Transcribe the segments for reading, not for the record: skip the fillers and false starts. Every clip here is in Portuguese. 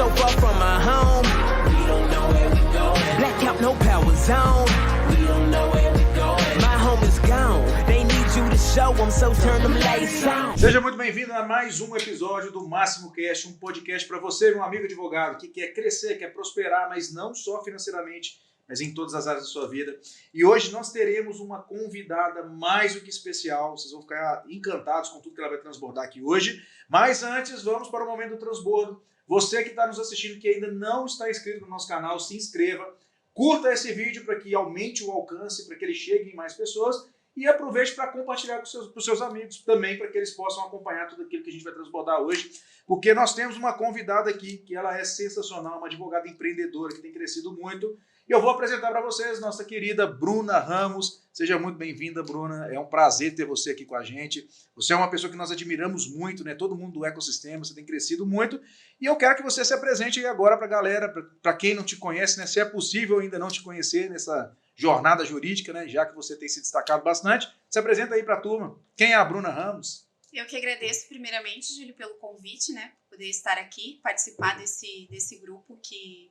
so far from my home. We don't know where we going. Blackout, no power zone. We don't know where we going. My home is gone. They need you to show them, so turn them lights on. Seja muito bem-vindo a mais um episódio do Máximo Cast, um podcast para você, meu amigo advogado, que quer crescer, quer prosperar, mas não só financeiramente, mas em todas as áreas da sua vida. E hoje nós teremos uma convidada mais do que especial. Vocês vão ficar encantados com tudo que ela vai transbordar aqui hoje. Mas antes, vamos para o momento do transbordo. Você que está nos assistindo, que ainda não está inscrito no nosso canal, se inscreva. Curta esse vídeo para que aumente o alcance, para que ele chegue em mais pessoas. E aproveite para compartilhar com os seus amigos também, para que eles possam acompanhar tudo aquilo que a gente vai transbordar hoje. Porque nós temos uma convidada aqui, que ela é sensacional, uma advogada empreendedora que tem crescido muito. E eu vou apresentar para vocês nossa querida Bruna Ramos. Seja muito bem-vinda, Bruna. É um prazer ter você aqui com a gente. Você é uma pessoa que nós admiramos muito, né? Todo mundo do ecossistema, você tem crescido muito. E eu quero que você se apresente aí agora para a galera, para quem não te conhece, né? Se é possível ainda não te conhecer nessa jornada jurídica, né? Já que você tem se destacado bastante. Se apresenta aí para a turma. Quem é a Bruna Ramos? Eu que agradeço primeiramente, Júlio, pelo convite, né? Poder estar aqui, participar desse grupo que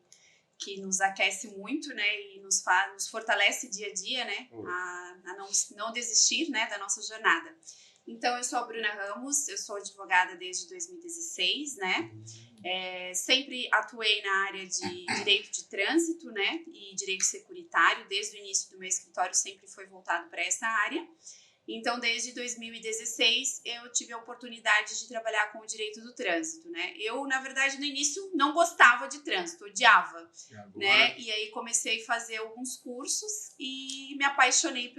nos aquece muito, né, e nos fortalece dia a dia, né, a não desistir, né, da nossa jornada. Então, eu sou a Bruna Ramos, eu sou advogada desde 2016, né, sempre atuei na área de direito de trânsito, né, e direito securitário, desde o início do meu escritório sempre foi voltado para essa área. Então, desde 2016, eu tive a oportunidade de trabalhar com o direito do trânsito, né? Eu, na verdade, no início não gostava de trânsito, odiava, né? E aí comecei a fazer alguns cursos e me apaixonei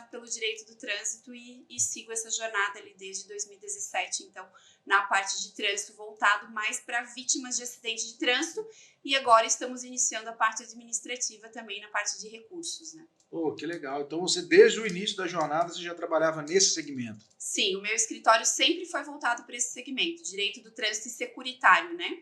pelo direito do trânsito e sigo essa jornada ali desde 2017, então, na parte de trânsito voltado mais para vítimas de acidente de trânsito e agora estamos iniciando a parte administrativa também na parte de recursos, né? Pô, que legal. Então você, desde o início da jornada, você já trabalhava nesse segmento? Sim, o meu escritório sempre foi voltado para esse segmento, direito do trânsito e securitário, né?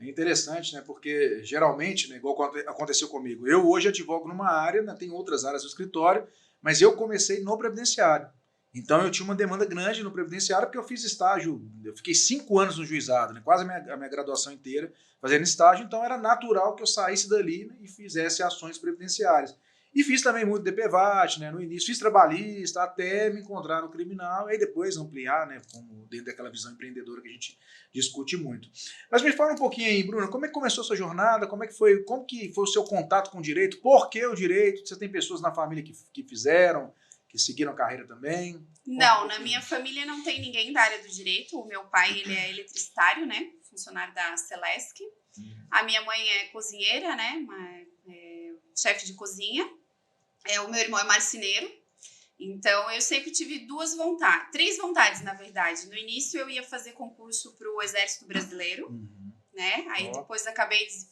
É interessante, né? Porque geralmente, né, igual aconteceu comigo, eu hoje advogo numa área, né, tem outras áreas do escritório, mas eu comecei no previdenciário. Então eu tinha uma demanda grande no previdenciário porque eu fiz estágio, eu fiquei 5 anos no juizado, né, quase a minha graduação inteira fazendo estágio, então era natural que eu saísse dali, né, e fizesse ações previdenciárias. E fiz também muito DPVAT, né, no início, fiz trabalhista até me encontrar no criminal, e aí depois ampliar, né, como dentro daquela visão empreendedora que a gente discute muito. Mas me fala um pouquinho aí, Bruna, como é que começou a sua jornada, como que foi o seu contato com o direito, por que o direito? Você tem pessoas na família que fizeram, que seguiram a carreira também? Não, na minha família não tem ninguém da área do direito, o meu pai ele é eletricitário, né, funcionário da Celesc, a minha mãe é cozinheira, né, chefe de cozinha. O meu irmão é marceneiro, então eu sempre tive três vontades, na verdade. No início eu ia fazer concurso para o Exército Brasileiro, né? Aí depois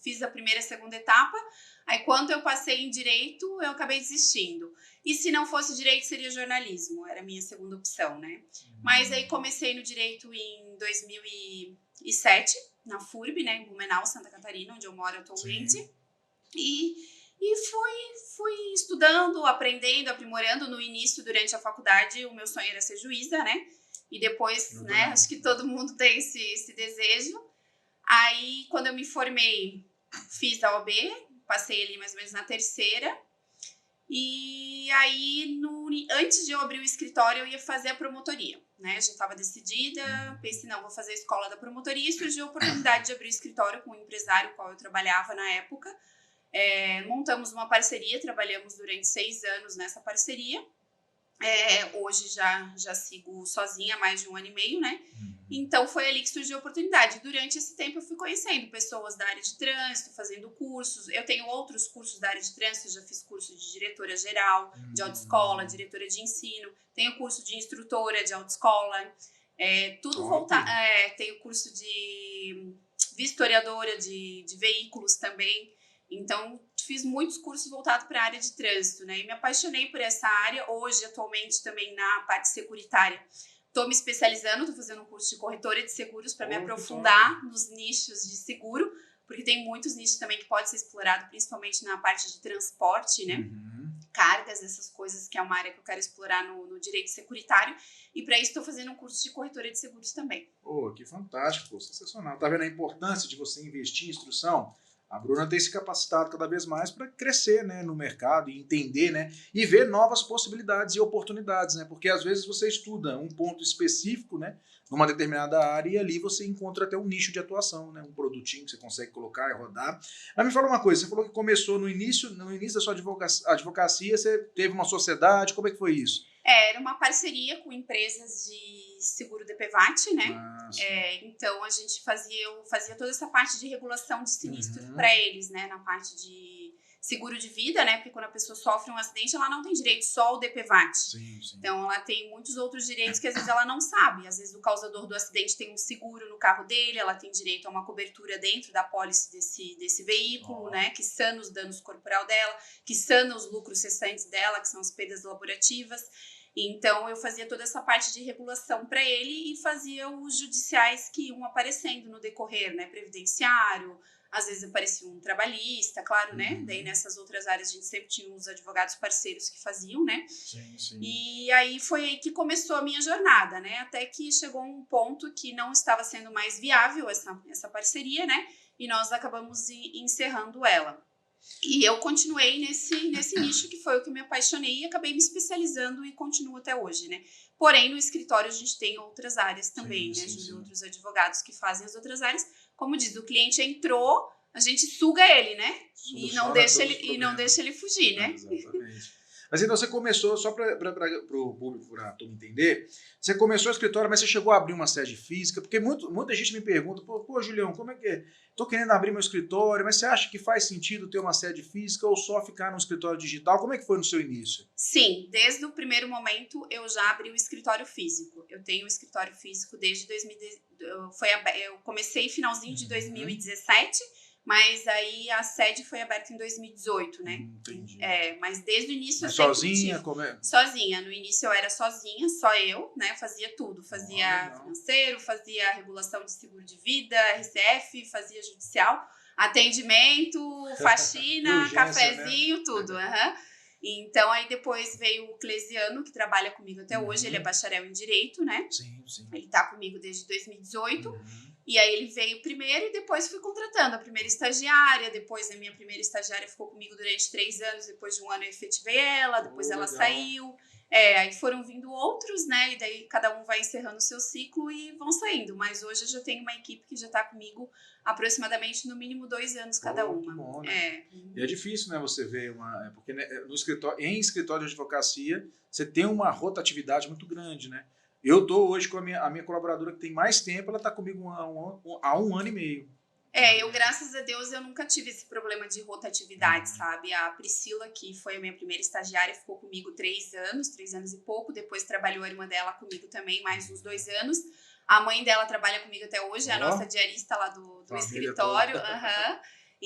fiz a primeira e a segunda etapa, aí quando eu passei em Direito, eu acabei desistindo. E se não fosse Direito, seria jornalismo, era a minha segunda opção, né? Mas aí comecei no Direito em 2007, na FURB, né? Em Blumenau, Santa Catarina, onde eu moro atualmente. Sim. E fui estudando, aprendendo, aprimorando. No início, durante a faculdade, o meu sonho era ser juíza, né? E depois, né, acho que todo mundo tem esse desejo. Aí, quando eu me formei, fiz a OAB, passei ali mais ou menos na terceira. E aí, antes de eu abrir o escritório, eu ia fazer a promotoria, né? Já estava decidida, pensei, não, vou fazer a escola da promotoria. E surgiu a oportunidade de abrir o escritório com um empresário com o qual eu trabalhava na época. Montamos uma parceria, trabalhamos durante 6 anos nessa parceria. Hoje já sigo sozinha há mais de 1 ano e meio, né? Então foi ali que surgiu a oportunidade. Durante esse tempo eu fui conhecendo pessoas da área de trânsito, fazendo cursos. Eu tenho outros cursos da área de trânsito, já fiz curso de diretora geral, de autoescola, diretora de ensino. Tenho curso de instrutora de autoescola. Tudo voltado. Tenho curso de vistoriadora de veículos também. Então, fiz muitos cursos voltados para a área de trânsito, né? E me apaixonei por essa área. Hoje, atualmente, também na parte securitária. Estou me especializando, estou fazendo um curso de corretora de seguros para me aprofundar nos nichos de seguro, porque tem muitos nichos também que pode ser explorado, principalmente na parte de transporte, né? cargas, essas coisas que é uma área que eu quero explorar no direito securitário. E para isso estou fazendo um curso de corretora de seguros também. Pô, que fantástico, pô, sensacional. Tá vendo a importância de você investir em instrução? A Bruna tem se capacitado cada vez mais para crescer, né, no mercado e entender, né, e ver novas possibilidades e oportunidades, né, porque às vezes você estuda um ponto específico, né, numa determinada área e ali você encontra até um nicho de atuação, né, um produtinho que você consegue colocar e rodar. Mas me fala uma coisa, você falou que começou no início da sua advocacia, você teve uma sociedade, como é que foi isso? Era uma parceria com empresas de seguro DPVAT, né? Então eu fazia toda essa parte de regulação de sinistro para eles, né? Na parte de seguro de vida, né? Porque quando a pessoa sofre um acidente, ela não tem direito só ao DPVAT. Sim. Então ela tem muitos outros direitos que às vezes ela não sabe. Às vezes o causador do acidente tem um seguro no carro dele, ela tem direito a uma cobertura dentro da pólice desse veículo, né? Que sana os danos corporal dela, que sana os lucros cessantes dela, que são as perdas laborativas. Então, eu fazia toda essa parte de regulação para ele e fazia os judiciais que iam aparecendo no decorrer, né? Previdenciário, às vezes aparecia um trabalhista, claro, né? Daí, nessas outras áreas, a gente sempre tinha uns advogados parceiros que faziam, né? Sim. E aí, foi aí que começou a minha jornada, né? Até que chegou um ponto que não estava sendo mais viável essa parceria, né? E nós acabamos encerrando ela. E eu continuei nesse nicho que foi o que me apaixonei e acabei me especializando e continuo até hoje, né? Porém, no escritório a gente tem outras áreas também, né? A gente tem outros advogados que fazem as outras áreas. Como diz, o cliente entrou, a gente suga ele, né? E não deixa ele fugir, né? Exatamente. Mas então você começou, só para o público, para a turma entender, você começou o escritório, mas você chegou a abrir uma sede física, porque muita gente me pergunta, pô, Julião, como é que é? Estou querendo abrir meu escritório, mas você acha que faz sentido ter uma sede física ou só ficar num escritório digital? Como é que foi no seu início? Sim, desde o primeiro momento eu já abri o escritório físico. Eu tenho o escritório físico desde 2010, eu comecei finalzinho de 2017, mas aí a sede foi aberta em 2018, né? Entendi. Mas desde o início Mas eu sempre sozinha? tive. Como é? Sozinha. No início eu era sozinha, só eu, né? Fazia tudo. Fazia financeiro, fazia regulação de seguro de vida, RCF, fazia judicial, atendimento, faxina, Urgência, cafezinho, tudo. Então, aí depois veio o Clesiano, que trabalha comigo até hoje. Ele é bacharel em Direito, né? Sim. Ele tá comigo desde 2018. E aí ele veio primeiro e depois fui contratando a primeira estagiária, depois a minha primeira estagiária ficou comigo durante 3 anos, depois de 1 ano eu efetivei ela, depois ela saiu. Aí foram vindo outros, né? E daí cada um vai encerrando o seu ciclo e vão saindo. Mas hoje eu já tenho uma equipe que já tá comigo aproximadamente no mínimo 2 anos cada uma. Que bom, né? E é difícil, né, você ver porque né, em escritório de advocacia você tem uma rotatividade muito grande, né? Eu estou hoje com a minha colaboradora que tem mais tempo, ela está comigo há 1 ano e meio. Eu, graças a Deus, eu nunca tive esse problema de rotatividade, sabe? A Priscila, que foi a minha primeira estagiária, ficou comigo 3 anos e pouco. Depois trabalhou a irmã dela comigo também, mais uns 2 anos. A mãe dela trabalha comigo até hoje, é a nossa diarista lá do escritório.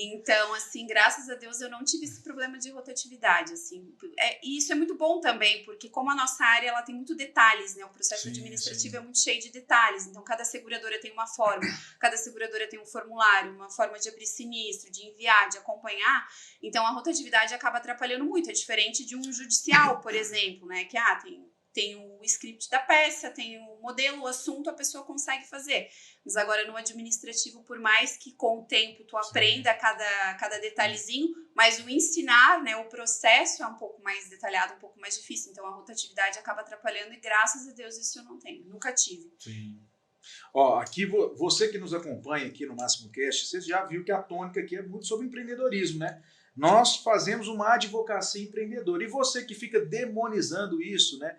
Então, assim, graças a Deus eu não tive esse problema de rotatividade, assim. E isso é muito bom também, porque como a nossa área ela tem muito detalhes, né? O processo administrativo é muito cheio de detalhes. Então, cada seguradora tem uma forma, cada seguradora tem um formulário, uma forma de abrir sinistro, de enviar, de acompanhar. Então, a rotatividade acaba atrapalhando muito. É diferente de um judicial, por exemplo, né? Que tem o script da peça, tem o modelo, o assunto, a pessoa consegue fazer. Mas agora no administrativo, por mais que com o tempo tu aprenda cada detalhezinho, mas o ensinar, né, o processo é um pouco mais detalhado, um pouco mais difícil. Então a rotatividade acaba atrapalhando e graças a Deus isso eu não tenho, nunca tive. Sim. Ó, aqui você que nos acompanha aqui no Máximo Cast, você já viu que a tônica aqui é muito sobre empreendedorismo, né? Nós fazemos uma advocacia empreendedora. E você que fica demonizando isso, né?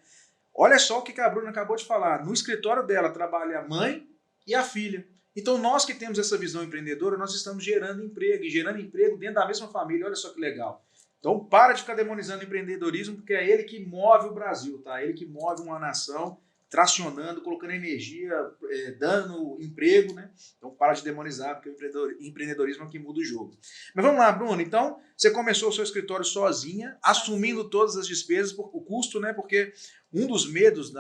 Olha só o que a Bruna acabou de falar. No escritório dela trabalha a mãe e a filha. Então nós que temos essa visão empreendedora, nós estamos gerando emprego e gerando emprego dentro da mesma família. Olha só que legal. Então para de ficar demonizando o empreendedorismo, porque é ele que move o Brasil, tá? É ele que move uma nação, tracionando, colocando energia, dando emprego, né? Então para de demonizar, porque o empreendedorismo é o que muda o jogo. Mas vamos lá, Bruna. Então você começou o seu escritório sozinha, assumindo todas as despesas, o custo, né? Porque um dos medos,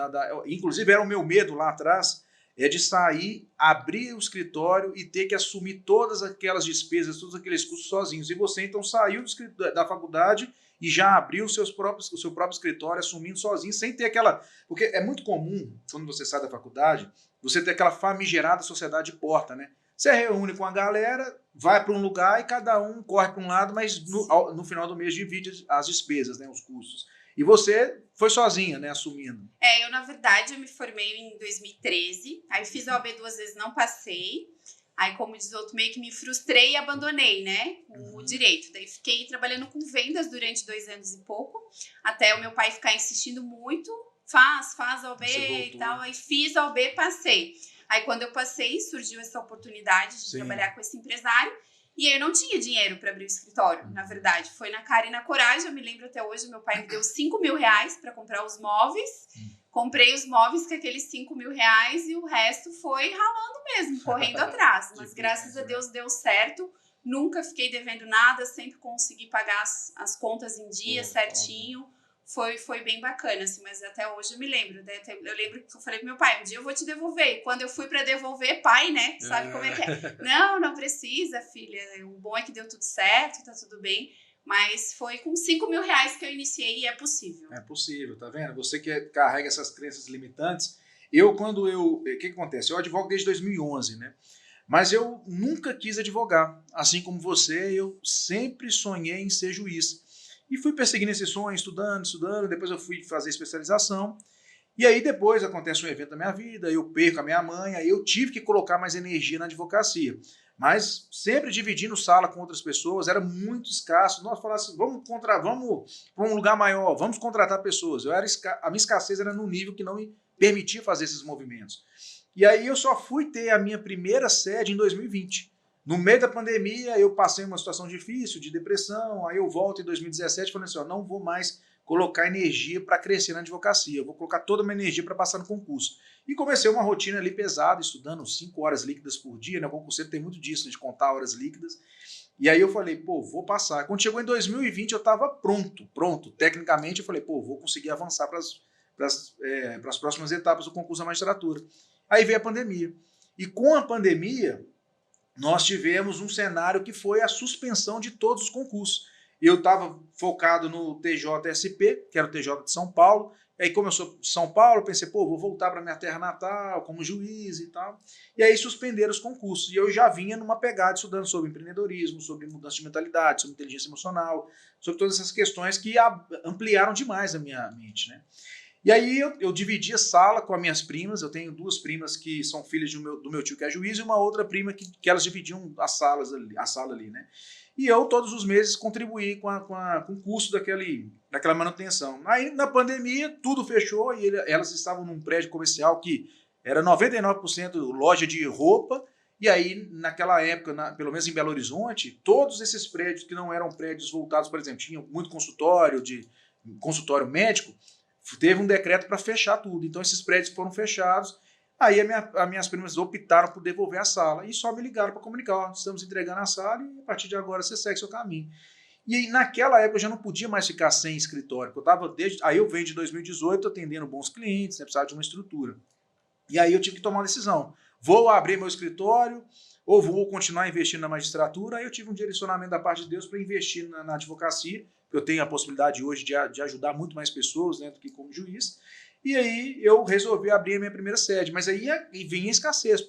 inclusive era o meu medo lá atrás, é de sair, abrir o escritório e ter que assumir todas aquelas despesas, todos aqueles custos sozinhos. E você, então, saiu da faculdade e já abriu o seu próprio escritório, assumindo sozinho, sem ter aquela... Porque é muito comum, quando você sai da faculdade, você ter aquela famigerada sociedade de porta, né? Você reúne com a galera, vai para um lugar e cada um corre para um lado, mas no final do mês divide as despesas, né, os custos. E você foi sozinha, né, assumindo. Eu, na verdade, eu me formei em 2013, aí fiz a OAB 2 vezes, não passei. Aí, como diz o outro, meio que me frustrei e abandonei, né, o direito. Daí fiquei trabalhando com vendas durante 2 anos e pouco, até o meu pai ficar insistindo muito, faz a OAB e tal. Aí fiz a OAB, passei. Aí, quando eu passei, surgiu essa oportunidade de trabalhar com esse empresário. E aí eu não tinha dinheiro para abrir o escritório, na verdade. Foi na cara e na coragem. Eu me lembro até hoje, meu pai me deu 5 mil reais para comprar os móveis. Comprei os móveis com aqueles 5 mil reais e o resto foi ralando mesmo, correndo atrás. Mas graças a Deus deu certo. Nunca fiquei devendo nada, sempre consegui pagar as contas em dia, certinho. Foi bem bacana, assim, mas até hoje eu me lembro. Né? Eu lembro que eu falei pro meu pai, um dia eu vou te devolver. E quando eu fui pra devolver, pai, né? Sabe como é que é? Não precisa, filha. O bom é que deu tudo certo, tá tudo bem. Mas foi com 5 mil reais que eu iniciei e é possível. É possível, tá vendo? Você que carrega essas crenças limitantes. O que acontece? Eu advogo desde 2011, né? Mas eu nunca quis advogar. Assim como você, eu sempre sonhei em ser juiz. E fui perseguindo esse sonho, estudando, depois eu fui fazer especialização. E aí depois acontece um evento da minha vida, eu perco a minha mãe, aí eu tive que colocar mais energia na advocacia. Mas sempre dividindo sala com outras pessoas, era muito escasso. Nós falávamos, vamos para um lugar maior, vamos contratar pessoas. A minha escassez era num nível que não me permitia fazer esses movimentos. E aí eu só fui ter a minha primeira sede em 2020. No meio da pandemia, eu passei uma situação difícil, de depressão, aí eu volto em 2017 falando assim, ó, não vou mais colocar energia para crescer na advocacia, eu vou colocar toda a minha energia para passar no concurso. E comecei uma rotina ali pesada, estudando 5 horas líquidas por dia, né? O concurseiro tem muito disso, né, de contar horas líquidas. E aí eu falei, vou passar. Quando chegou em 2020, eu estava pronto. Tecnicamente, eu falei, vou conseguir avançar para as próximas etapas do concurso da magistratura. Aí veio a pandemia. E com a pandemia, nós tivemos um cenário que foi a suspensão de todos os concursos. Eu estava focado no TJSP, que era o TJ de São Paulo. E aí, como eu sou de São Paulo, pensei, vou voltar para minha terra natal como juiz e tal. E aí suspenderam os concursos. E eu já vinha numa pegada estudando sobre empreendedorismo, sobre mudança de mentalidade, sobre inteligência emocional, sobre todas essas questões que ampliaram demais a minha mente, né? E aí eu dividi a sala com as minhas primas. Eu tenho 2 primas que são filhas do meu tio que é juiz e uma outra prima que elas dividiam a sala ali, né? E eu todos os meses contribuí com o custo daquela manutenção. Aí na pandemia tudo fechou e elas estavam num prédio comercial que era 99% loja de roupa. E aí naquela época, pelo menos em Belo Horizonte, todos esses prédios que não eram prédios voltados, por exemplo, tinham muito consultório médico, teve um decreto para fechar tudo. Então esses prédios foram fechados. Aí as minhas primas optaram por devolver a sala e só me ligaram para comunicar, estamos entregando a sala e a partir de agora você segue seu caminho. E aí, naquela época eu já não podia mais ficar sem escritório, porque aí eu venho de 2018 atendendo bons clientes, né, precisava de uma estrutura. E aí eu tive que tomar uma decisão, vou abrir meu escritório ou vou continuar investindo na magistratura. Aí eu tive um direcionamento da parte de Deus para investir na advocacia, porque eu tenho a possibilidade hoje de ajudar muito mais pessoas, né, do que como juiz. E aí eu resolvi abrir a minha primeira sede, mas aí vinha a escassez.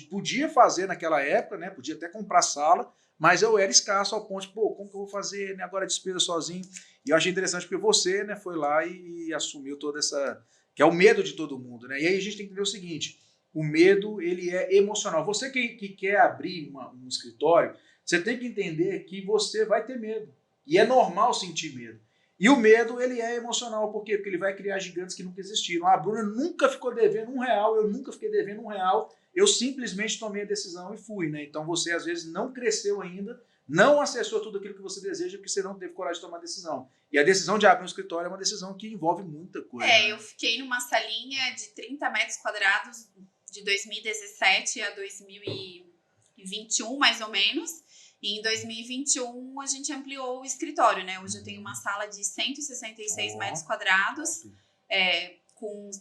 Podia fazer naquela época, né? Podia até comprar sala, mas eu era escasso ao ponto de, como que eu vou fazer, né, agora a despesa sozinho? E eu achei interessante porque você, né, foi lá e assumiu toda essa... que é o medo de todo mundo, né? E aí a gente tem que entender o seguinte, o medo, ele é emocional. Você que quer abrir um escritório, você tem que entender que você vai ter medo. E é normal sentir medo. E o medo, ele é emocional. Por quê? Porque ele vai criar gigantes que nunca existiram. A Bruna nunca ficou devendo R$1, eu nunca fiquei devendo R$1. Eu simplesmente tomei a decisão e fui, né? Então você, às vezes, não cresceu ainda, não acessou tudo aquilo que você deseja, porque você não teve coragem de tomar a decisão. E a decisão de abrir um escritório é uma decisão que envolve muita coisa. Né? Eu fiquei numa salinha de 30 metros quadrados de 2017 a 2021, mais ou menos. E em 2021 a gente ampliou o escritório, né? Hoje eu tenho uma sala de 166 metros quadrados,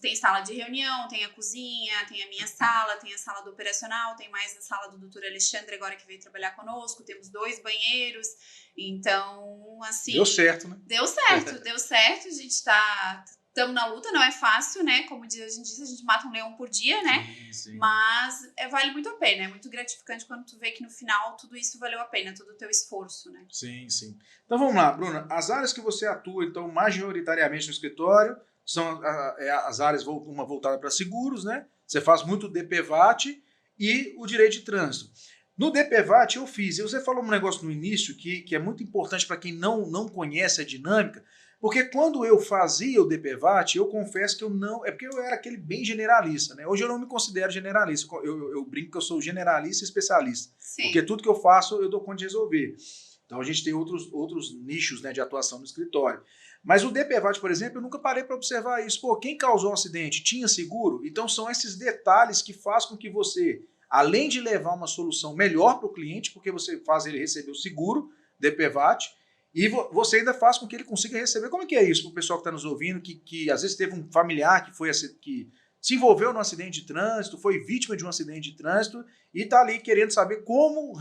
tem sala de reunião, tem a cozinha, tem a minha sala, tem a sala do operacional, tem mais a sala do Dr. Alexandre agora que veio trabalhar conosco, temos 2 banheiros, então, assim... Deu certo, né? Deu certo, a gente estamos na luta, não é fácil, né? Como a gente diz, a gente mata um leão por dia, né? Sim. Mas vale muito a pena, é muito gratificante quando tu vê que no final tudo isso valeu a pena, todo o teu esforço, né? Sim. Então vamos lá, Bruna, as áreas que você atua, então, majoritariamente no escritório, são as áreas, uma voltada para seguros, né? Você faz muito DPVAT e o direito de trânsito. No DPVAT eu fiz, e você falou um negócio no início que é muito importante para quem não conhece a dinâmica, porque quando eu fazia o DPVAT, eu confesso que eu não... É porque eu era aquele bem generalista, né? Hoje eu não me considero generalista, eu brinco que eu sou generalista e especialista. Sim. Porque tudo que eu faço eu dou conta de resolver. Então a gente tem outros nichos, né, de atuação no escritório. Mas o DPVAT, por exemplo, eu nunca parei para observar isso. Pô, quem causou um acidente tinha seguro? Então são esses detalhes que fazem com que você, além de levar uma solução melhor para o cliente, porque você faz ele receber o seguro, DPVAT, e você ainda faz com que ele consiga receber. Como é que é isso para o pessoal que está nos ouvindo, que às vezes teve um familiar que se envolveu num acidente de trânsito, foi vítima de um acidente de trânsito e está ali querendo saber como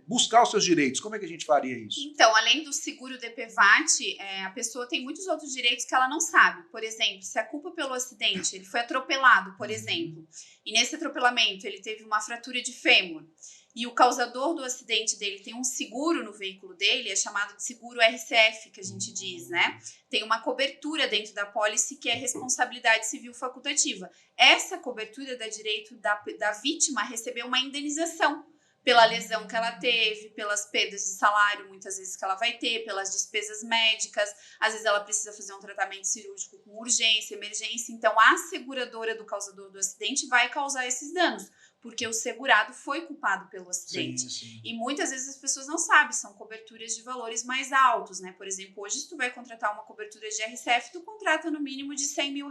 buscar os seus direitos. Como é que a gente faria isso? Então, além do seguro DPVAT, a pessoa tem muitos outros direitos que ela não sabe. Por exemplo, se a culpa pelo acidente, ele foi atropelado, por exemplo, e nesse atropelamento ele teve uma fratura de fêmur, e o causador do acidente dele tem um seguro no veículo dele, é chamado de seguro RCF, que a gente diz, né? Tem uma cobertura dentro da pólice que é responsabilidade civil facultativa. Essa cobertura dá direito da vítima a receber uma indenização pela lesão que ela teve, pelas perdas de salário, muitas vezes que ela vai ter, pelas despesas médicas, às vezes ela precisa fazer um tratamento cirúrgico com urgência, emergência, então a seguradora do causador do acidente vai causar esses danos, porque o segurado foi culpado pelo acidente. Sim. E muitas vezes as pessoas não sabem, são coberturas de valores mais altos, né? Por exemplo, hoje se tu vai contratar uma cobertura de RCF, tu contrata no mínimo de R$100 mil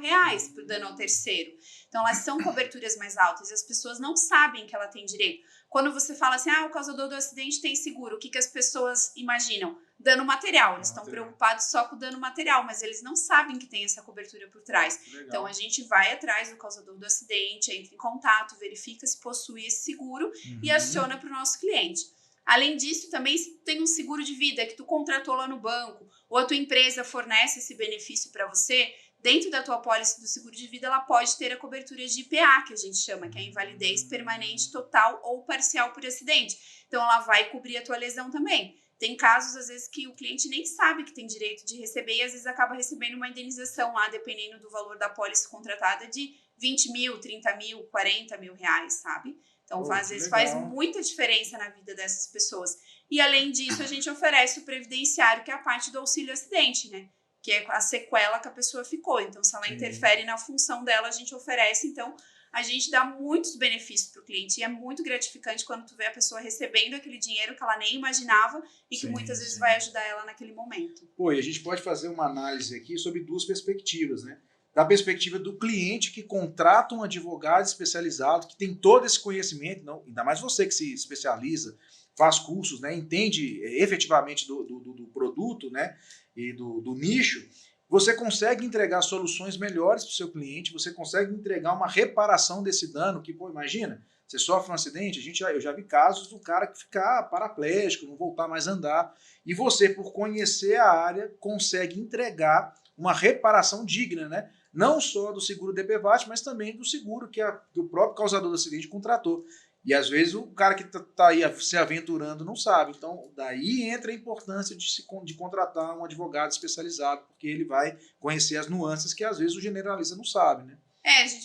por dano ao terceiro. Então elas são coberturas mais altas e as pessoas não sabem que ela tem direito. Quando você fala assim, o causador do acidente tem seguro, o que as pessoas imaginam? Dano material, eles estão preocupados só com o dano material, mas eles não sabem que tem essa cobertura por trás. Então a gente vai atrás do causador do acidente, entra em contato, verifica se possui esse seguro e aciona para o nosso cliente. Além disso, também se tem um seguro de vida que tu contratou lá no banco ou a tua empresa fornece esse benefício para você, dentro da tua pólice do seguro de vida, ela pode ter a cobertura de IPA, que a gente chama, que é invalidez permanente, total ou parcial por acidente. Então ela vai cobrir a tua lesão também. Tem casos, às vezes, que o cliente nem sabe que tem direito de receber e, às vezes, acaba recebendo uma indenização lá, dependendo do valor da pólice contratada, de 20 mil, 30 mil, 40 mil reais, sabe? Então, às vezes, faz muita diferença na vida dessas pessoas. E, além disso, a gente oferece o previdenciário, que é a parte do auxílio acidente, né? Que é a sequela que a pessoa ficou. Então, se ela interfere na função dela, a gente oferece, então... A gente dá muitos benefícios para o cliente e é muito gratificante quando tu vê a pessoa recebendo aquele dinheiro que ela nem imaginava e que muitas vezes vai ajudar ela naquele momento. Pô, e a gente pode fazer uma análise aqui sobre duas perspectivas, né? Da perspectiva do cliente que contrata um advogado especializado, que tem todo esse conhecimento, não, ainda mais você que se especializa, faz cursos, né? Entende efetivamente do produto, né? E do nicho. Você consegue entregar soluções melhores para o seu cliente, você consegue entregar uma reparação desse dano, que, pô, imagina, você sofre um acidente, eu já vi casos do cara que ficar paraplégico, não voltar mais a andar, e você, por conhecer a área, consegue entregar uma reparação digna, né? Não só do seguro DPVAT, mas também do seguro que o próprio causador do acidente contratou. E às vezes o cara que está aí se aventurando não sabe. Então, daí entra a importância de contratar um advogado especializado, porque ele vai conhecer as nuances que às vezes o generalista não sabe, né?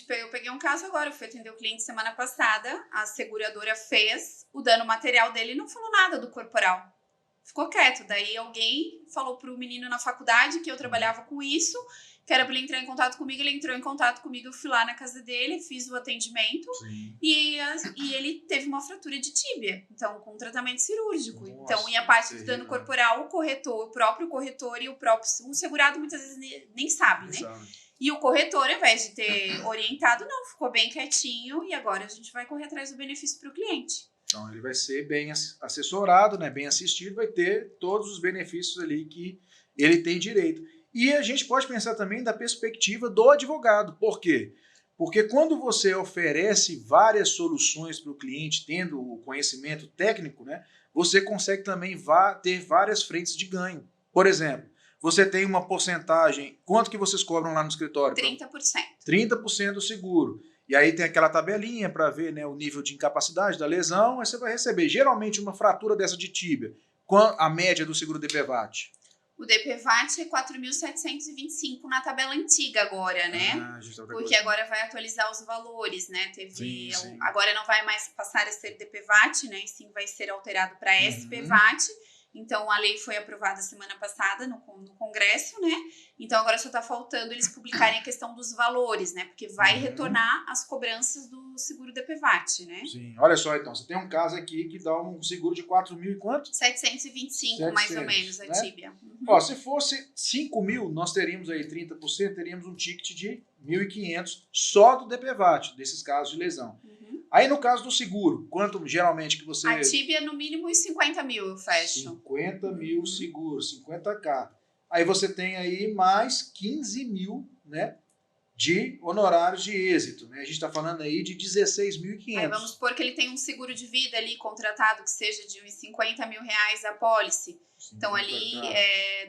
Eu peguei um caso agora, eu fui atender o cliente semana passada, a seguradora fez o dano material dele e não falou nada do corporal. Ficou quieto. Daí alguém falou pro menino na faculdade que eu trabalhava com isso, que era para ele entrar em contato comigo, ele entrou em contato comigo, eu fui lá na casa dele, fiz o atendimento e ele teve uma fratura de tíbia, então com tratamento cirúrgico. Nossa, então, e a parte do dano corporal, o próprio corretor e o segurado muitas vezes nem sabe, né? E o corretor, ao invés de ter orientado, não, ficou bem quietinho e agora a gente vai correr atrás do benefício para o cliente. Então ele vai ser bem assessorado, né, bem assistido, vai ter todos os benefícios ali que ele tem direito. E a gente pode pensar também da perspectiva do advogado. Por quê? Porque quando você oferece várias soluções para o cliente, tendo o conhecimento técnico, né, você consegue também ter várias frentes de ganho. Por exemplo, você tem uma porcentagem, quanto que vocês cobram lá no escritório? 30%. 30% do seguro. E aí tem aquela tabelinha para ver, né, o nível de incapacidade da lesão, aí você vai receber geralmente uma fratura dessa de tíbia. Qual a média do seguro DPVAT? O DPVAT é 4.725 na tabela antiga agora, né? Porque agora vai atualizar os valores, né? Sim. Agora não vai mais passar a ser DPVAT, né? E sim vai ser alterado para SPVAT. Então, a lei foi aprovada semana passada no Congresso, né? Então, agora só está faltando eles publicarem a questão dos valores, né? Porque vai retornar as cobranças do seguro DPVAT, né? Sim. Olha só, então, você tem um caso aqui que dá um seguro de 4.000 e quanto? 725, mais ou menos, a tíbia. Ó, se fosse 5.000, nós teríamos aí 30%, teríamos um ticket de 1.500 só do DPVAT, desses casos de lesão. Aí no caso do seguro, quanto geralmente que você... A tíbia no mínimo uns 50 mil eu fecho. 50 mil seguro, 50k. Aí você tem aí mais 15 mil, né, de honorários de êxito, né? A gente está falando aí de 16.500. Aí vamos supor que ele tem um seguro de vida ali contratado que seja de uns 50 mil reais a pólice. Então ali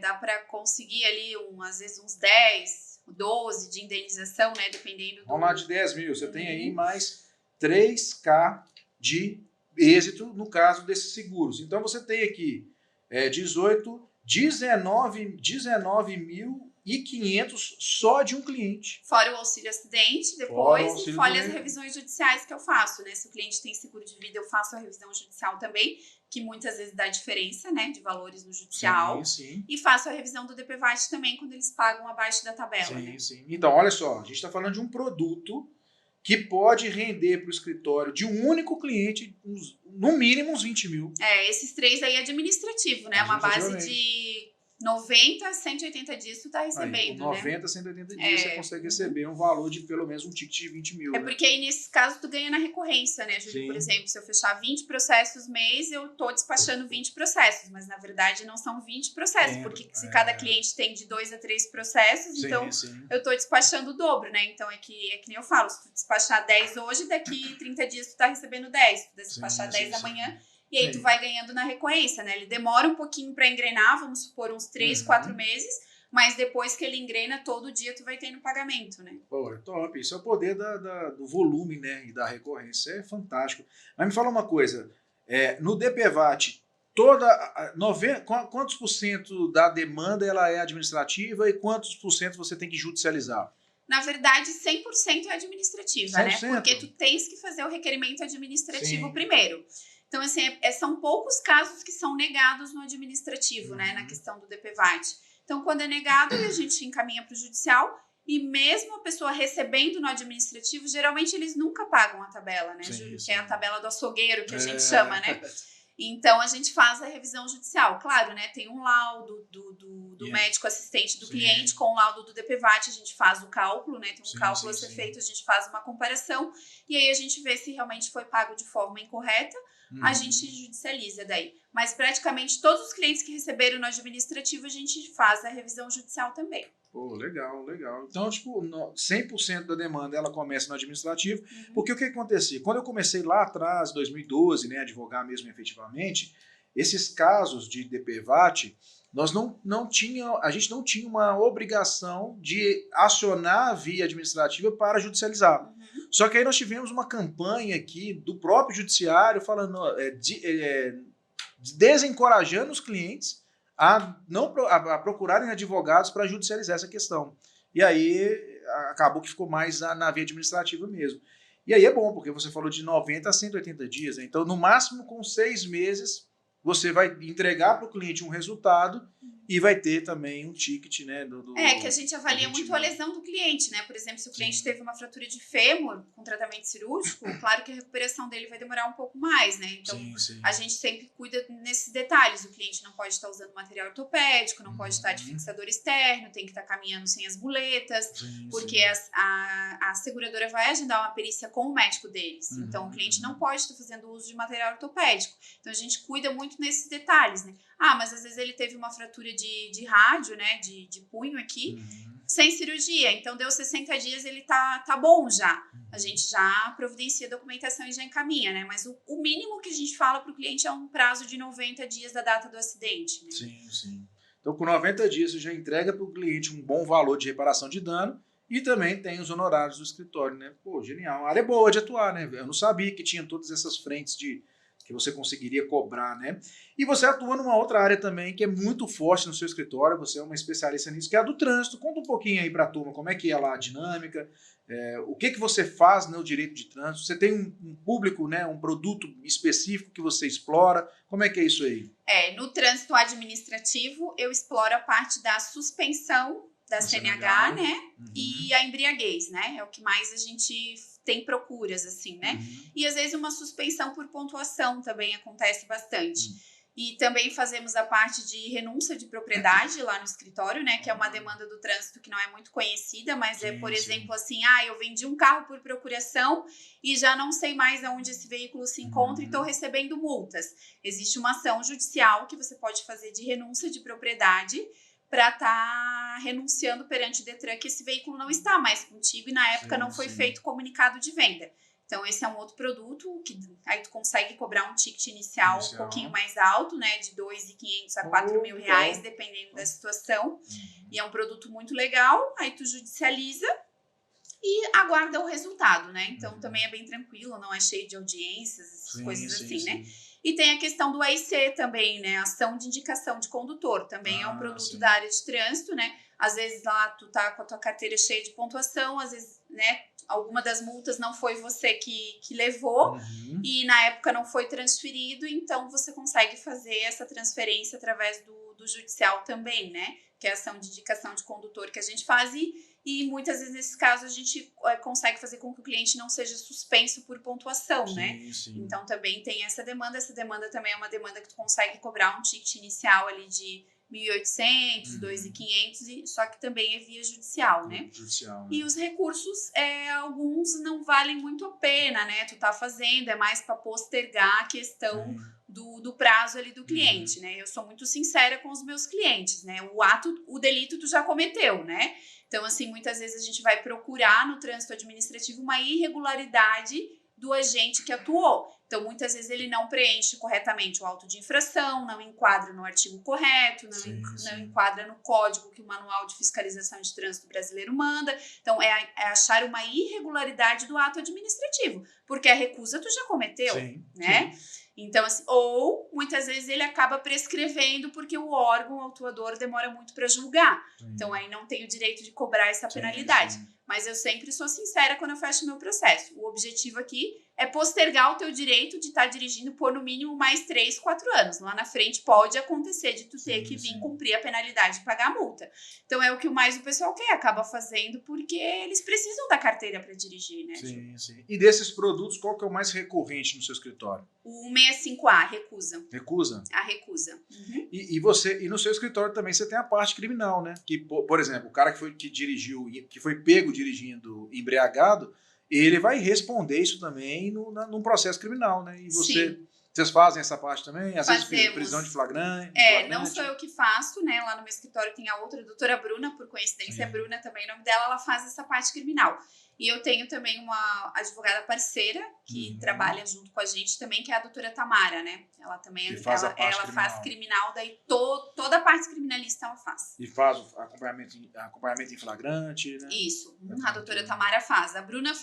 dá para conseguir ali às vezes uns 10, 12 de indenização, né, dependendo do... Vamos lá de 10 mil, você tem aí mais 3k de êxito no caso desses seguros. Então você tem aqui 19.500 só de um cliente. Fora o auxílio acidente depois e fora as revisões judiciais que eu faço, né? Se o cliente tem seguro de vida, eu faço a revisão judicial também, que muitas vezes dá diferença, né, de valores no judicial. Sim. E faço a revisão do DPVAT também quando eles pagam abaixo da tabela. Sim. Então, olha só, a gente está falando de um produto que pode render para o escritório de um único cliente, no mínimo uns 20 mil. Esses 3 aí é administrativo, né? Uma base de 90 a 180 dias tu tá recebendo, aí, com 90 a 180 dias você consegue receber um valor de pelo menos um ticket de 20 mil. Porque aí nesse caso tu ganha na recorrência, né, Júlio? Por exemplo, se eu fechar 20 processos mês, eu tô despachando 20 processos, mas na verdade não são 20 processos, porque se cada cliente tem de 2 a 3 processos, então eu tô despachando o dobro, né? Então é que nem eu falo, se tu despachar 10 hoje, daqui 30 dias tu tá recebendo 10, se tu despachar 10 amanhã, e aí tu vai ganhando na recorrência, né? Ele demora um pouquinho para engrenar, vamos supor uns 3, 4 meses, mas depois que ele engrena, todo dia tu vai tendo pagamento, né? Pô, é top. Isso é o poder do volume, né? E da recorrência. É fantástico. Mas me fala uma coisa. No DPVAT, quantos por cento da demanda ela é administrativa e quantos por cento você tem que judicializar? Na verdade, 100% é administrativa, 100%? né? Porque tu tens que fazer o requerimento administrativo primeiro. Então, assim, são poucos casos que são negados no administrativo, né? Na questão do DPVAT. Então, quando é negado, a gente encaminha para o judicial e mesmo a pessoa recebendo no administrativo, geralmente eles nunca pagam a tabela, né, Júlio? Que é a tabela do açougueiro, que a gente chama, né? Então, a gente faz a revisão judicial. Claro, né? Tem um laudo do médico assistente do cliente com o laudo do DPVAT, a gente faz o cálculo, né? Tem um cálculo a ser feito, a gente faz uma comparação e aí a gente vê se realmente foi pago de forma incorreta, a gente judicializa daí. Mas praticamente todos os clientes que receberam no administrativo, a gente faz a revisão judicial também. Pô, legal. Então, tipo, 100% da demanda ela começa no administrativo, porque o que acontecia? Quando eu comecei lá atrás, 2012, né, advogar mesmo efetivamente, esses casos de DPVAT, a gente não tinha uma obrigação de acionar a via administrativa para judicializar. Só que aí nós tivemos uma campanha aqui do próprio judiciário falando, desencorajando os clientes a procurarem advogados para judicializar essa questão. E aí acabou que ficou mais na via administrativa mesmo. E aí é bom, porque você falou de 90 a 180 dias, né? Então no máximo com 6 meses você vai entregar para o cliente um resultado e vai ter também um ticket, né? Que a gente avalia muito a lesão do cliente, né? Por exemplo, se o cliente teve uma fratura de fêmur com tratamento cirúrgico, claro que a recuperação dele vai demorar um pouco mais, né? Então, a gente sempre cuida nesses detalhes. O cliente não pode estar usando material ortopédico, não pode estar de fixador externo, tem que estar caminhando sem as muletas, porque a seguradora vai agendar uma perícia com o médico deles. Então, o cliente não pode estar fazendo uso de material ortopédico. Então, a gente cuida muito muito nesses detalhes, né? Ah, mas às vezes ele teve uma fratura de rádio, né? De punho aqui, sem cirurgia. Então, deu 60 dias, ele tá bom já. A gente já providencia a documentação e já encaminha, né? Mas o mínimo que a gente fala para o cliente é um prazo de 90 dias da data do acidente, né? Sim, sim. Então, com 90 dias, você já entrega para o cliente um bom valor de reparação de dano e também tem os honorários do escritório, né? Pô, genial. A área é boa de atuar, né? Eu não sabia que tinha todas essas frentes que você conseguiria cobrar, né? E você atua numa outra área também que é muito forte no seu escritório, você é uma especialista nisso, que é a do trânsito. Conta um pouquinho aí para a turma como é que é lá a dinâmica, o que você faz no direito de trânsito, você tem um público, né, um produto específico que você explora, como é que é isso aí? No trânsito administrativo, eu exploro a parte da suspensão da CNH, né? E a embriaguez, né? É o que mais a gente tem procuras, assim, né? E às vezes uma suspensão por pontuação também acontece bastante. E também fazemos a parte de renúncia de propriedade lá no escritório, né? Que é uma demanda do trânsito que não é muito conhecida, mas por exemplo, assim, eu vendi um carro por procuração e já não sei mais aonde esse veículo se encontra e estou recebendo multas. Existe uma ação judicial que você pode fazer de renúncia de propriedade para estar renunciando perante o Detran que esse veículo não está mais contigo e na época não foi feito comunicado de venda. Então, esse é um outro produto que aí tu consegue cobrar um ticket inicial um pouquinho mais alto, né? De R$ 2.500 a R$ 4.000, dependendo da situação. E é um produto muito legal. Aí tu judicializa e aguarda o resultado, né? Então, também é bem tranquilo, não é cheio de audiências, essas coisas assim, né? E tem a questão do AIC também, né? Ação de indicação de condutor. Também é um produto da área de trânsito, né? Às vezes lá tu tá com a tua carteira cheia de pontuação, às vezes, né? Alguma das multas não foi você que levou e na época não foi transferido, então você consegue fazer essa transferência através do judicial também, né? Que é a ação de indicação de condutor que a gente faz e muitas vezes nesses casos a gente consegue fazer com que o cliente não seja suspenso por pontuação, né? Então também tem essa demanda também é uma demanda que tu consegue cobrar um ticket inicial ali de 1.800, 2.500, só que também é via judicial, né? E os recursos, alguns não valem muito a pena, né? Tu tá fazendo, é mais para postergar a questão do prazo ali do cliente, né? Eu sou muito sincera com os meus clientes, né? O delito tu já cometeu, né? Então, assim, muitas vezes a gente vai procurar no trânsito administrativo uma irregularidade do agente que atuou. Então, muitas vezes ele não preenche corretamente o auto de infração, não enquadra no artigo correto, não enquadra no código que o Manual de Fiscalização de Trânsito Brasileiro manda. Então, é achar uma irregularidade do ato administrativo, porque a recusa tu já cometeu, né? Então, assim, ou muitas vezes ele acaba prescrevendo porque o órgão autuador demora muito para julgar. Então, aí não tem o direito de cobrar essa penalidade. Mas eu sempre sou sincera quando eu fecho meu processo. O objetivo aqui é postergar o teu direito de estar dirigindo por no mínimo mais 3, 4 anos. Lá na frente pode acontecer de tu ter que vir cumprir a penalidade e pagar a multa. Então é o que mais o pessoal quer, acaba fazendo porque eles precisam da carteira para dirigir, né? Sim. E desses produtos, qual que é o mais recorrente no seu escritório? O 65A, recusa. Recusa? A recusa. E no seu escritório também você tem a parte criminal, né? Que, por exemplo, o cara que foi pego dirigindo embriagado, ele vai responder isso também num processo criminal, né? E vocês fazem essa parte também? Às vezes prisão de flagrante? Não sou eu que faço, né? Lá no meu escritório tem a outra, a doutora Bruna, por coincidência, Bruna também, o nome dela, ela faz essa parte criminal. E eu tenho também uma advogada parceira que trabalha junto com a gente também, que é a doutora Tamara, né? Ela também ela faz criminal, daí toda a parte criminalista ela faz. E faz o acompanhamento em flagrante, né? Isso, a doutora Tamara faz. A Bruna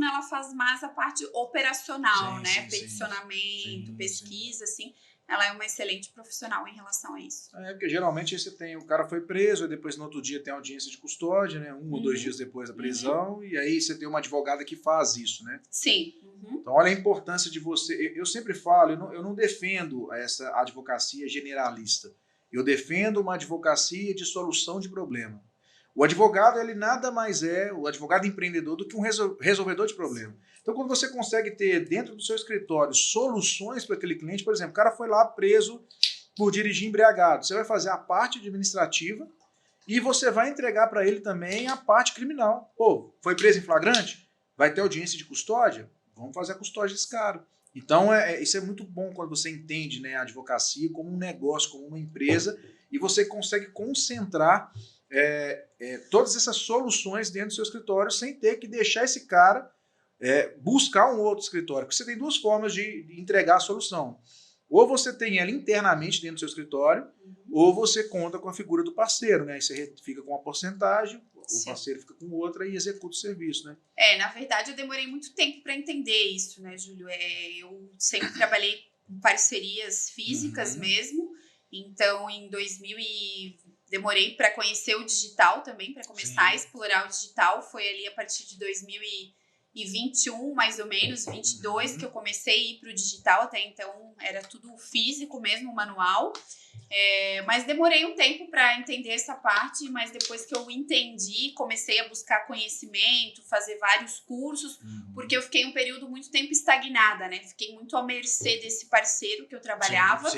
ela faz mais a parte operacional, né? Peticionamento, pesquisa, assim. Ela é uma excelente profissional em relação a isso. Porque geralmente o cara foi preso, e depois no outro dia tem audiência de custódia, né? 1 ou 2 dias depois da prisão, e aí você tem uma advogada que faz isso, né? Sim. Então olha a importância de você. Eu sempre falo, eu não defendo essa advocacia generalista. Eu defendo uma advocacia de solução de problema. O advogado, ele nada mais o advogado empreendedor do que um resolvedor de problema. Então, quando você consegue ter dentro do seu escritório soluções para aquele cliente, por exemplo, o cara foi lá preso por dirigir embriagado, você vai fazer a parte administrativa e você vai entregar para ele também a parte criminal. Pô, foi preso em flagrante? Vai ter audiência de custódia? Vamos fazer a custódia desse cara. Então, isso é muito bom quando você entende, né, a advocacia como um negócio, como uma empresa, e você consegue concentrar todas essas soluções dentro do seu escritório sem ter que deixar esse cara buscar um outro escritório. Porque você tem duas formas de entregar a solução. Ou você tem ela internamente dentro do seu escritório, ou você conta com a figura do parceiro, né? Aí você fica com uma porcentagem, o parceiro fica com outra e executa o serviço, né? Na verdade, eu demorei muito tempo para entender isso, né, Júlio? Eu sempre trabalhei com parcerias físicas mesmo. Então, em 2000 demorei para conhecer o digital também, para começar a explorar o digital. Foi ali a partir de 2021, mais ou menos, 22, que eu comecei a ir para o digital. Até então era tudo físico mesmo, manual. Mas demorei um tempo para entender essa parte, mas depois que eu entendi, comecei a buscar conhecimento, fazer vários cursos, porque eu fiquei um período muito tempo estagnada, né? Fiquei muito à mercê desse parceiro que eu trabalhava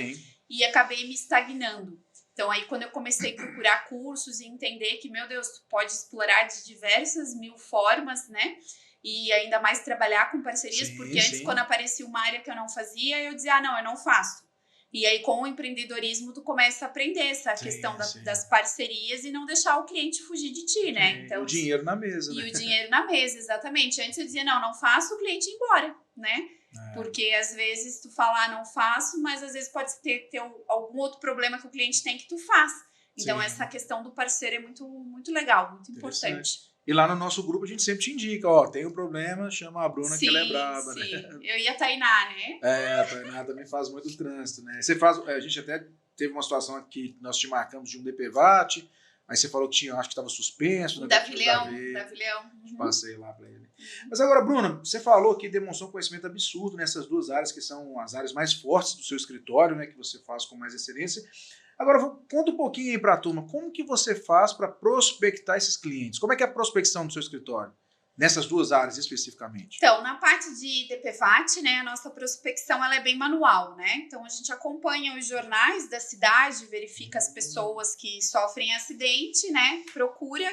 e acabei me estagnando. Então, aí, quando eu comecei a procurar cursos e entender que, meu Deus, tu pode explorar de diversas mil formas, né? E ainda mais trabalhar com parcerias, porque antes, quando aparecia uma área que eu não fazia, eu dizia, não, eu não faço. E aí, com o empreendedorismo, tu começa a aprender essa questão das parcerias e não deixar o cliente fugir de ti, né? Então, o dinheiro na mesa, né? E o dinheiro na mesa, exatamente. Antes eu dizia, não faço, o cliente ir embora, né? Porque às vezes tu fala, não faço, mas às vezes pode ter algum outro problema que o cliente tem que tu faz. Então, essa questão do parceiro é muito, muito legal, muito importante. E lá no nosso grupo a gente sempre te indica, tem um problema, chama a Bruna, que ela é braba, né? Eu e a Tainá, né? A Tainá também faz muito trânsito, né? A gente até teve uma situação aqui, nós te marcamos de um DPVAT, aí você falou que tinha, acho que estava suspenso. O Davilhão. Passei lá para ele. Mas agora, Bruna, você falou que demonstrou um conhecimento absurdo nessas duas áreas, que são as áreas mais fortes do seu escritório, né? Que você faz com mais excelência. Agora, conta um pouquinho aí para a turma, como que você faz para prospectar esses clientes? Como é que é a prospecção do seu escritório? Nessas duas áreas especificamente. Então, na parte de DPVAT, né, a nossa prospecção ela é bem manual, né? Então, a gente acompanha os jornais da cidade, verifica as pessoas que sofrem acidente, né? Procura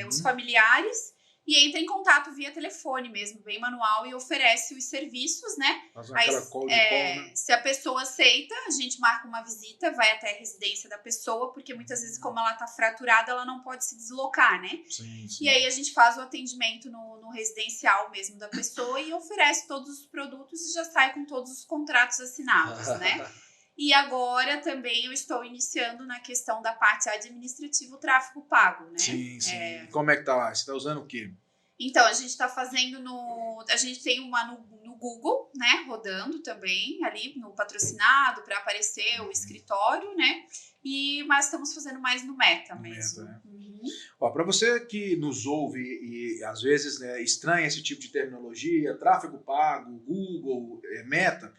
os familiares e entra em contato via telefone mesmo, bem manual, e oferece os serviços, né? Se a pessoa aceita, a gente marca uma visita, vai até a residência da pessoa, porque muitas vezes, como ela tá fraturada, ela não pode se deslocar, né? Sim. E aí a gente faz o atendimento no residencial mesmo da pessoa e oferece todos os produtos e já sai com todos os contratos assinados, né? E agora também eu estou iniciando na questão da parte administrativa, o tráfego pago, né? Sim. Como é que tá lá? Você tá usando o quê? Então, a gente está fazendo a gente tem uma no Google, né? Rodando também ali no patrocinado para aparecer o escritório, né? Mas estamos fazendo mais no Meta mesmo. Para você que nos ouve e às vezes estranha esse tipo de terminologia, tráfego pago, Google, Meta,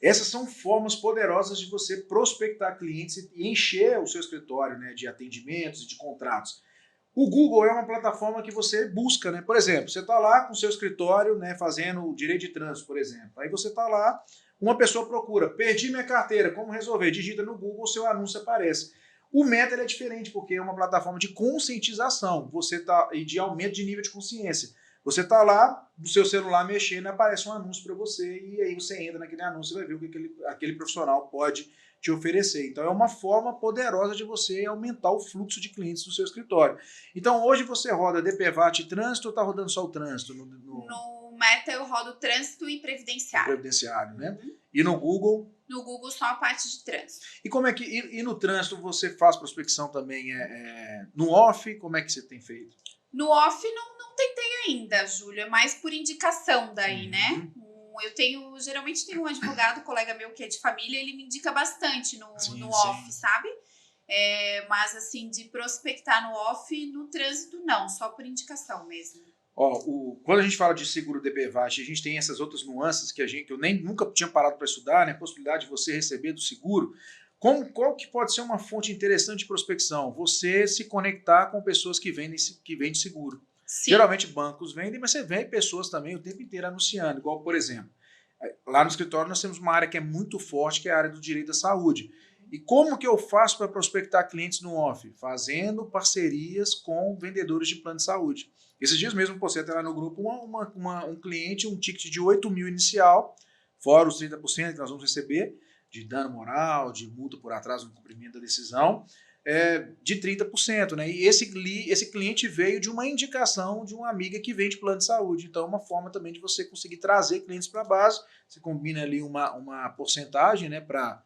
essas são formas poderosas de você prospectar clientes e encher o seu escritório, né, de atendimentos e de contratos. O Google é uma plataforma que você busca, né? Por exemplo, você está lá com o seu escritório, né, fazendo direito de trânsito, por exemplo. Aí você está lá, uma pessoa procura, perdi minha carteira, como resolver? Digita no Google, seu anúncio aparece. O Meta é diferente, porque é uma plataforma de conscientização e de aumento de nível de consciência. Você está lá, no seu celular mexendo, aparece um anúncio para você e aí você entra naquele anúncio e vai ver o que aquele profissional pode te oferecer. Então é uma forma poderosa de você aumentar o fluxo de clientes do seu escritório. Então hoje você roda DPVAT e trânsito ou está rodando só o trânsito? No Meta eu rodo trânsito e previdenciário. Previdenciário, né? E no Google? No Google só a parte de trânsito. E como é que e no trânsito você faz prospecção também no off? Como é que você tem feito? No off não tentei ainda, Júlio, é mais por indicação daí, né? Geralmente tenho um advogado, colega meu que é de família, ele me indica bastante no off, sabe? Mas assim, de prospectar no off, no trânsito não, só por indicação mesmo. Quando a gente fala de seguro DPVAT, a gente tem essas outras nuances que eu nunca tinha parado para estudar, né? A possibilidade de você receber do seguro. Qual que pode ser uma fonte interessante de prospecção? Você se conectar com pessoas que vendem seguro. Sim. Geralmente bancos vendem, mas você vê pessoas também o tempo inteiro anunciando. Igual, por exemplo, lá no escritório nós temos uma área que é muito forte, que é a área do direito da saúde. E como que eu faço para prospectar clientes no off? Fazendo parcerias com vendedores de plano de saúde. Esses dias mesmo, você tem lá no grupo um cliente, um ticket de 8 mil inicial, fora os 30% que nós vamos receber de dano moral, de multa por atraso no cumprimento da decisão, de 30%, né? E esse cliente veio de uma indicação de uma amiga que vende plano de saúde. Então, é uma forma também de você conseguir trazer clientes para a base. Você combina ali uma porcentagem, né, para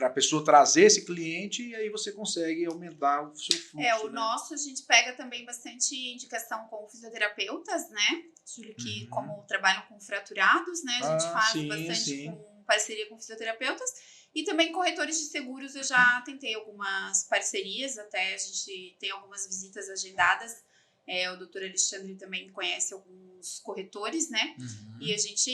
a pessoa trazer esse cliente e aí você consegue aumentar o seu fluxo. O nosso, a gente pega também bastante indicação com fisioterapeutas, né, Júlio, que como trabalham com fraturados, né, a gente faz bastante com parceria com fisioterapeutas. E também corretores de seguros, eu já tentei algumas parcerias, até a gente tem algumas visitas agendadas. O doutor Alexandre também conhece alguns corretores, né? E a gente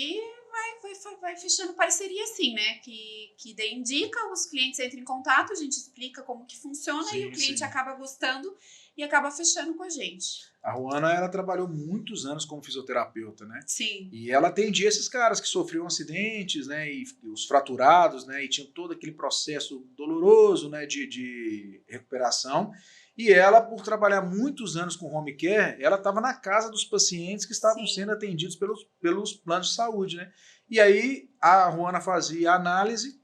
vai fechando parceria assim, né? Que daí indica, os clientes entram em contato, a gente explica como que funciona e o cliente acaba gostando e acaba fechando com a gente. A Ruana, ela trabalhou muitos anos como fisioterapeuta, né? Sim. E ela atendia esses caras que sofriam acidentes, né? E os fraturados, né? E tinham todo aquele processo doloroso, né? De recuperação. E ela, por trabalhar muitos anos com home care, ela estava na casa dos pacientes que estavam sendo atendidos pelos planos de saúde, né? E aí a Ruana fazia a análise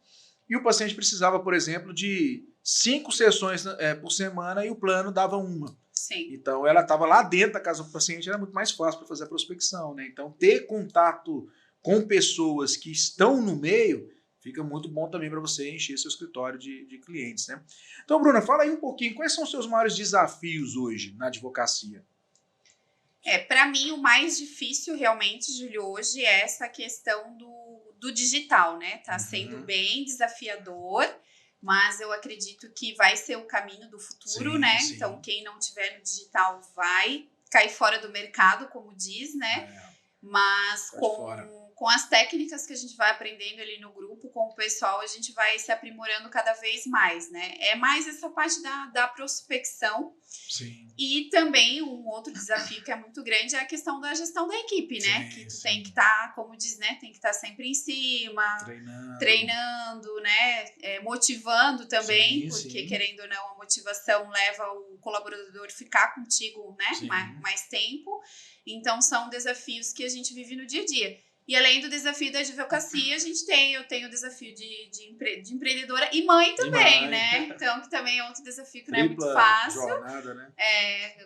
e o paciente precisava, por exemplo, de 5 sessões por semana e o plano dava uma. Sim. Então, ela estava lá dentro da casa do paciente, era muito mais fácil para fazer a prospecção, né? Então, ter contato com pessoas que estão no meio fica muito bom também para você encher seu escritório de clientes, né? Então, Bruna, fala aí um pouquinho, quais são os seus maiores desafios hoje na advocacia? Para mim, o mais difícil realmente, Júlio, hoje é essa questão do digital, né? Tá sendo bem desafiador, mas eu acredito que vai ser o caminho do futuro, né? Sim. Então, quem não tiver no digital vai cair fora do mercado, como diz, né? Mas com as técnicas que a gente vai aprendendo ali no grupo, com o pessoal, a gente vai se aprimorando cada vez mais, né? É mais essa parte da prospecção. Sim. E também um outro desafio que é muito grande é a questão da gestão da equipe, né? Que tu tem que estar, como diz, né? Tem que estar sempre em cima, treinando, né? Motivando também, porque querendo ou não, a motivação leva o colaborador a ficar contigo, né? Mais tempo. Então, são desafios que a gente vive no dia a dia. E além do desafio da advocacia, eu tenho o desafio de empreendedora e mãe também, né? Então, que também é outro desafio que não é muito fácil. Jornada, né?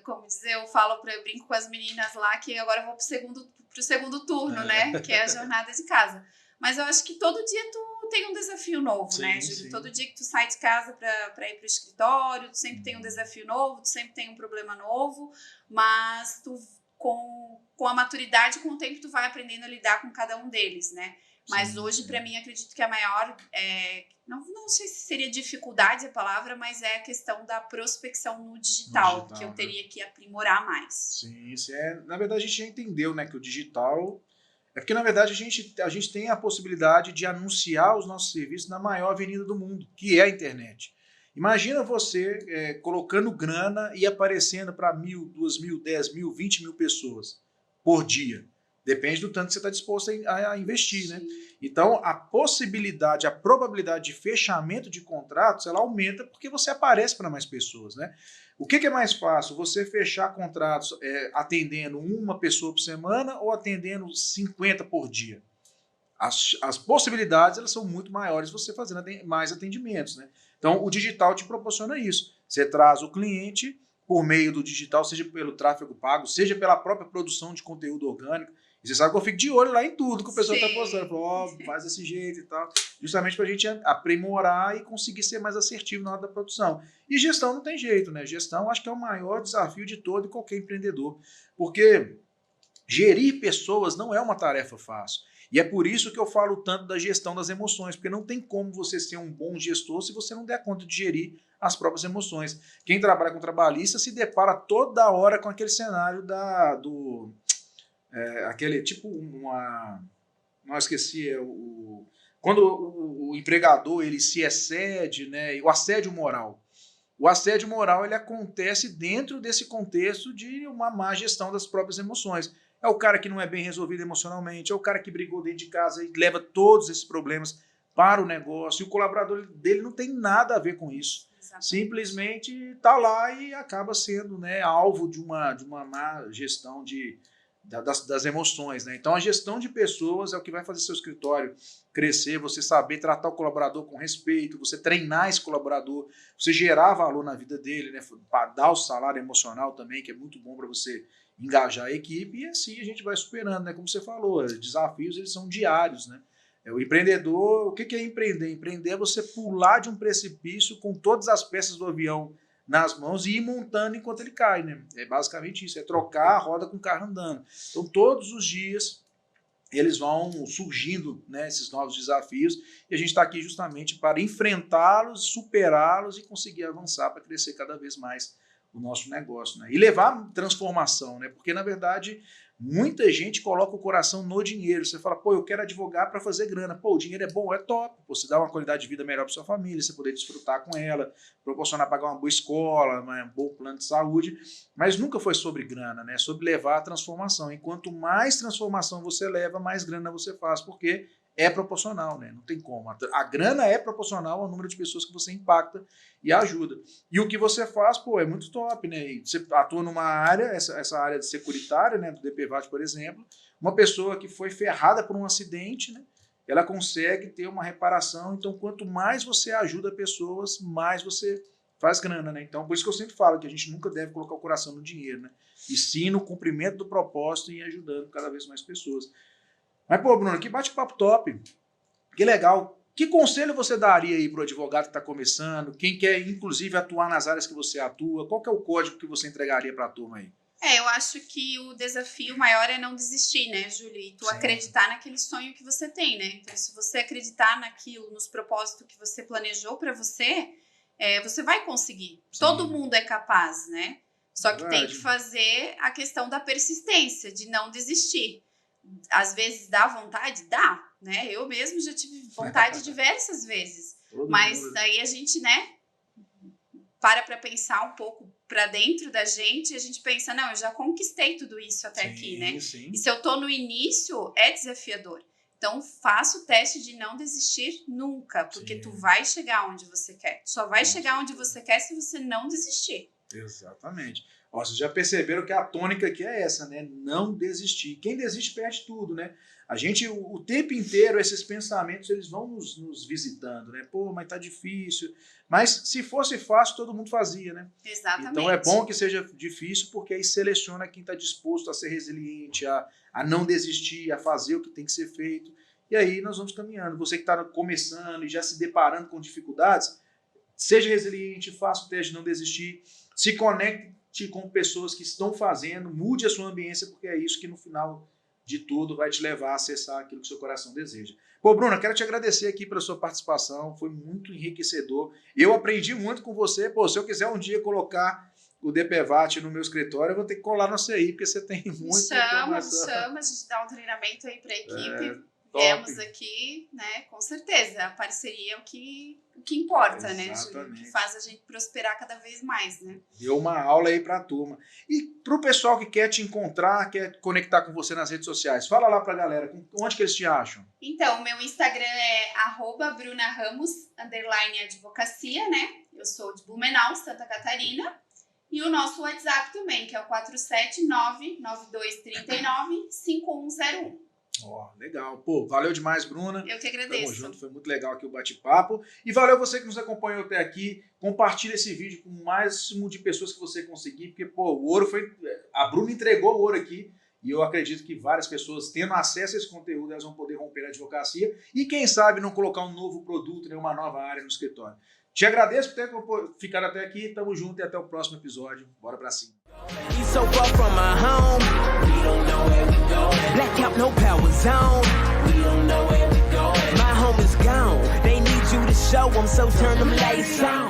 Como dizer, eu brinco com as meninas lá que agora eu vou pro segundo turno, né? Que é a jornada de casa. Mas eu acho que todo dia tu tem um desafio novo, né, Júlio? Todo dia que tu sai de casa para ir pro escritório, tu sempre tem um desafio novo, tu sempre tem um problema novo, mas tu com a maturidade, com o tempo, tu vai aprendendo a lidar com cada um deles, né? Mas hoje, para mim, acredito que a maior, não sei se seria dificuldade a palavra, mas é a questão da prospecção no digital que eu teria que aprimorar mais. Sim, na verdade, a gente já entendeu, né, que o digital... É porque, na verdade, a gente tem a possibilidade de anunciar os nossos serviços na maior avenida do mundo, que é a internet. Imagina você colocando grana e aparecendo para 1.000, 2.000, 10.000, 20.000 pessoas por dia. Depende do tanto que você está disposto a investir, né? Então, a possibilidade, a probabilidade de fechamento de contratos, ela aumenta porque você aparece para mais pessoas, né? O que é mais fácil? Você fechar contratos atendendo uma pessoa por semana ou atendendo 50 por dia? As possibilidades, elas são muito maiores você fazendo mais atendimentos, né? Então, o digital te proporciona isso. Você traz o cliente por meio do digital, seja pelo tráfego pago, seja pela própria produção de conteúdo orgânico. E você sabe que eu fico de olho lá em tudo que o pessoal está postando. Falo, faz desse jeito e tal. Justamente para a gente aprimorar e conseguir ser mais assertivo na hora da produção. E gestão não tem jeito, né? Gestão acho que é o maior desafio de todo e qualquer empreendedor. Porque gerir pessoas não é uma tarefa fácil. E é por isso que eu falo tanto da gestão das emoções, porque não tem como você ser um bom gestor se você não der conta de gerir as próprias emoções. Quem trabalha com trabalhista se depara toda hora com aquele cenário aquele tipo não esqueci, quando o empregador ele se excede, né, o assédio moral. O assédio moral ele acontece dentro desse contexto de uma má gestão das próprias emoções. É o cara que não é bem resolvido emocionalmente, é o cara que brigou dentro de casa e leva todos esses problemas para o negócio, e o colaborador dele não tem nada a ver com isso. Exatamente. Simplesmente está lá e acaba sendo, né, alvo de uma má gestão das emoções, né? Então a gestão de pessoas é o que vai fazer seu escritório crescer, você saber tratar o colaborador com respeito, você treinar esse colaborador, você gerar valor na vida dele, né? Para dar o salário emocional também, que é muito bom para você engajar a equipe, e assim a gente vai superando, né? Como você falou, os desafios eles são diários, né? O empreendedor, o que é empreender? Empreender é você pular de um precipício com todas as peças do avião nas mãos e ir montando enquanto ele cai, né? É basicamente isso, é trocar a roda com o carro andando. Então, todos os dias, eles vão surgindo, né, esses novos desafios, e a gente está aqui justamente para enfrentá-los, superá-los e conseguir avançar para crescer cada vez mais o nosso negócio, né? E levar transformação, né? Porque, na verdade, muita gente coloca o coração no dinheiro. Você fala, pô, eu quero advogar para fazer grana. Pô, o dinheiro é bom, é top. Pô, você dá uma qualidade de vida melhor para sua família, você poder desfrutar com ela, proporcionar pagar uma boa escola, um bom plano de saúde. Mas nunca foi sobre grana, né? É sobre levar a transformação. E quanto mais transformação você leva, mais grana você faz, porque é proporcional, né? Não tem como. A grana é proporcional ao número de pessoas que você impacta e ajuda. E o que você faz, pô, é muito top, né? E você atua numa área, essa área de securitária, né, do DPVAT, por exemplo, uma pessoa que foi ferrada por um acidente, né? Ela consegue ter uma reparação. Então, quanto mais você ajuda pessoas, mais você faz grana, né? Então, por isso que eu sempre falo que a gente nunca deve colocar o coração no dinheiro, né? E sim no cumprimento do propósito e ajudando cada vez mais pessoas. Mas, pô, Bruno, que bate-papo top. Que legal. Que conselho você daria aí para o advogado que está começando, quem quer, inclusive, atuar nas áreas que você atua? Qual que é o código que você entregaria para a turma aí? Eu acho que o desafio maior é não desistir, né, Júlio? E tu acreditar naquele sonho que você tem, né? Então, se você acreditar naquilo, nos propósitos que você planejou para você, você vai conseguir. Sim. Todo mundo é capaz, né? Só que tem que fazer a questão da persistência, de não desistir. Às vezes dá vontade? Dá, né? Eu mesmo já tive vontade diversas vezes. Mas aí a gente, né, para pensar um pouco para dentro da gente e a gente pensa, não, eu já conquistei tudo isso até aqui, né? Sim. E se eu tô no início, é desafiador. Então, faça o teste de não desistir nunca, porque tu vai chegar onde você quer. Só vai chegar onde você quer se você não desistir. Exatamente. Ó, vocês já perceberam que a tônica aqui é essa, né? Não desistir. Quem desiste perde tudo, né? A gente, o tempo inteiro, esses pensamentos, eles vão nos visitando, né? Pô, mas tá difícil. Mas se fosse fácil, todo mundo fazia, né? Exatamente. Então é bom que seja difícil, porque aí seleciona quem está disposto a ser resiliente, a não desistir, a fazer o que tem que ser feito. E aí nós vamos caminhando. Você que está começando e já se deparando com dificuldades, seja resiliente, faça o teste de não desistir, se conecte com pessoas que estão fazendo, mude a sua ambiência, porque é isso que no final de tudo vai te levar a acessar aquilo que seu coração deseja. Pô, Bruno, eu quero te agradecer aqui pela sua participação, foi muito enriquecedor. Eu aprendi muito com você. Pô, se eu quiser um dia colocar o DPVAT no meu escritório, eu vou ter que colar no CI, porque você tem muito. Chama, a gente dá um treinamento aí para a equipe. Viemos aqui, né? Com certeza. A parceria é o que importa, né, Júlio? Que faz a gente prosperar cada vez mais, né? Deu uma aula aí para a turma. E para o pessoal que quer te encontrar, quer conectar com você nas redes sociais, fala lá para a galera, onde que eles te acham? Então, meu Instagram é @brunaramos_advocacia, né? Eu sou de Blumenau, Santa Catarina. E o nosso WhatsApp também, que é o 479-9239-5101. Ó, legal. Pô, valeu demais, Bruna. Eu que agradeço. Tamo junto, foi muito legal aqui o bate-papo. E valeu você que nos acompanhou até aqui. Compartilha esse vídeo com o máximo de pessoas que você conseguir, porque, pô, o ouro foi... A Bruna entregou o ouro aqui e eu acredito que várias pessoas, tendo acesso a esse conteúdo, elas vão poder romper a advocacia e, quem sabe, não colocar um novo produto, né, uma nova área no escritório. Te agradeço por ter ficado até aqui. Tamo junto e até o próximo episódio. Bora pra cima. We so far from our home, we don't know where we going. Blackout, no power zone, we don't know where we going. My home is gone, they need you to show them, so turn them lights on.